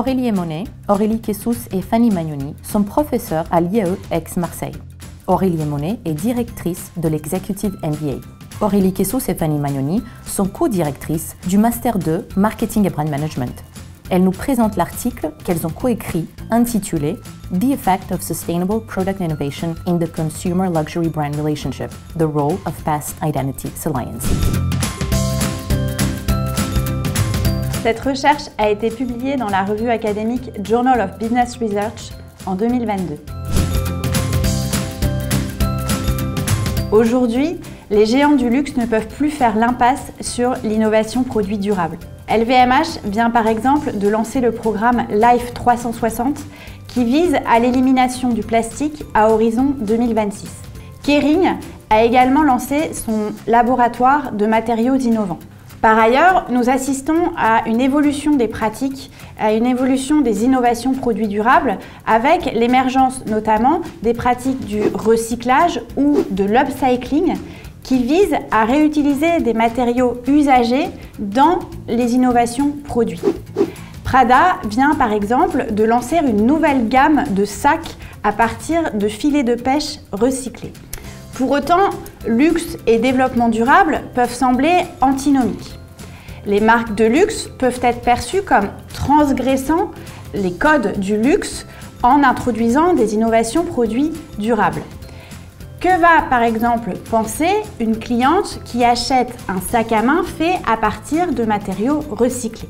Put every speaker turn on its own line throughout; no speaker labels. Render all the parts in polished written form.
Aurélie Emonet, Aurélie Kessous et Fanny Magnoni sont professeurs à l'IAE Aix-Marseille. Aurélie Emonet est directrice de l'Executive MBA. Aurélie Kessous et Fanny Magnoni sont co-directrices du Master 2 Marketing et Brand Management. Elles nous présentent l'article qu'elles ont coécrit intitulé The Effect of Sustainable Product Innovation in the Consumer Luxury Brand Relationship, The Role of Past Identity Alliance.
Cette recherche a été publiée dans la revue académique Journal of Business Research en 2022. Aujourd'hui, les géants du luxe ne peuvent plus faire l'impasse sur l'innovation produit durable. LVMH vient par exemple de lancer le programme Life 360 qui vise à l'élimination du plastique à horizon 2026. Kering a également lancé son laboratoire de matériaux innovants. Par ailleurs, nous assistons à une évolution des pratiques, à une évolution des innovations produits durables avec l'émergence notamment des pratiques du recyclage ou de l'upcycling qui visent à réutiliser des matériaux usagés dans les innovations produits. Prada vient par exemple de lancer une nouvelle gamme de sacs à partir de filets de pêche recyclés. Pour autant, luxe et développement durable peuvent sembler antinomiques. Les marques de luxe peuvent être perçues comme transgressant les codes du luxe en introduisant des innovations produits durables. Que va par exemple penser une cliente qui achète un sac à main fait à partir de matériaux recyclés?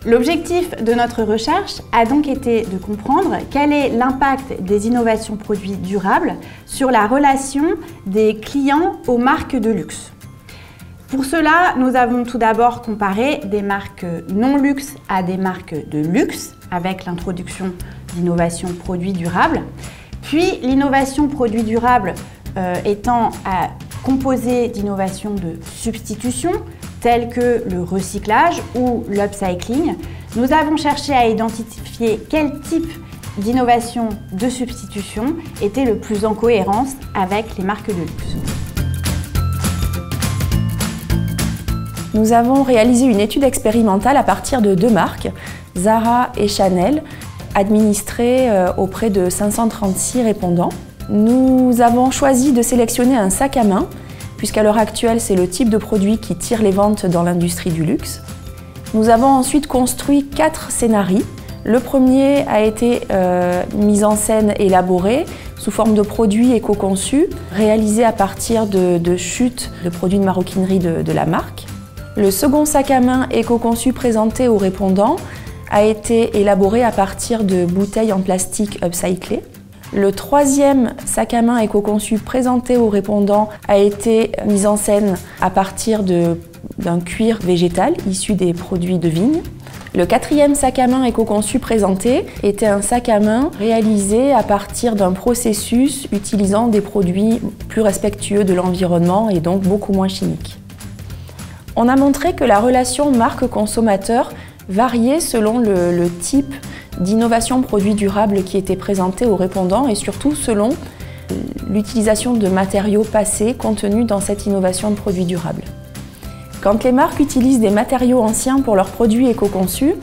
L'objectif de notre recherche a donc été de comprendre quel est l'impact des innovations produits durables sur la relation des clients aux marques de luxe. Pour cela, nous avons tout d'abord comparé des marques non luxe à des marques de luxe avec l'introduction d'innovations produits durables. Puis l'innovation produit durable étant composée d'innovations de substitution telles que le recyclage ou l'upcycling, nous avons cherché à identifier quel type d'innovation de substitution était le plus en cohérence avec les marques de luxe.
Nous avons réalisé une étude expérimentale à partir de 2 marques, Zara et Chanel, administrées auprès de 536 répondants. Nous avons choisi de sélectionner un sac à main, puisqu'à l'heure actuelle, c'est le type de produit qui tire les ventes dans l'industrie du luxe. Nous avons ensuite construit 4 scénarios. Le premier a été mis en scène élaboré sous forme de produits éco-conçus, réalisés à partir de chutes de produits de maroquinerie de la marque. Le second sac à main éco-conçu présenté aux répondants a été élaboré à partir de bouteilles en plastique upcyclées. Le troisième sac à main éco-conçu présenté aux répondants a été mis en scène à partir d'un cuir végétal issu des produits de vigne. Le quatrième sac à main éco-conçu présenté était un sac à main réalisé à partir d'un processus utilisant des produits plus respectueux de l'environnement et donc beaucoup moins chimiques. On a montré que la relation marque-consommateur variait selon le type d'innovation produit durable qui était présentée aux répondants et surtout selon l'utilisation de matériaux passés contenus dans cette innovation de produit durable. Quand les marques utilisent des matériaux anciens pour leurs produits éco-conçus,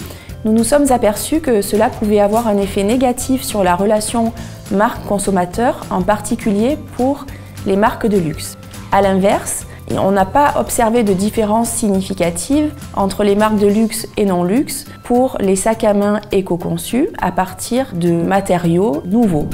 nous nous sommes aperçus que cela pouvait avoir un effet négatif sur la relation marque-consommateur, en particulier pour les marques de luxe. À l'inverse, on n'a pas observé de différence significative entre les marques de luxe et non luxe pour les sacs à main éco-conçus à partir de matériaux nouveaux.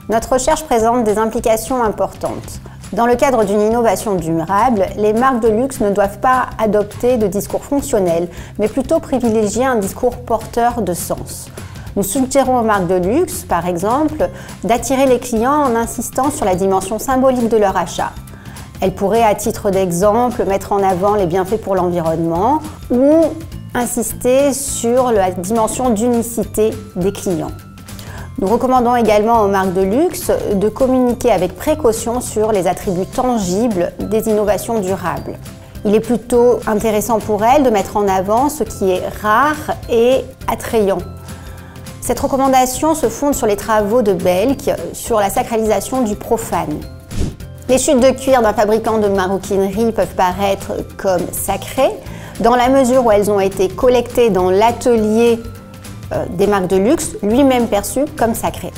Notre recherche présente des implications importantes. Dans le cadre d'une innovation durable, les marques de luxe ne doivent pas adopter de discours fonctionnel, mais plutôt privilégier un discours porteur de sens. Nous suggérons aux marques de luxe, par exemple, d'attirer les clients en insistant sur la dimension symbolique de leur achat. Elles pourraient, à titre d'exemple, mettre en avant les bienfaits pour l'environnement ou insister sur la dimension d'unicité des clients. Nous recommandons également aux marques de luxe de communiquer avec précaution sur les attributs tangibles des innovations durables. Il est plutôt intéressant pour elles de mettre en avant ce qui est rare et attrayant. Cette recommandation se fonde sur les travaux de Belk sur la sacralisation du profane. Les chutes de cuir d'un fabricant de maroquinerie peuvent paraître comme sacrées, dans la mesure où elles ont été collectées dans l'atelier des marques de luxe, lui-même perçu comme sacré.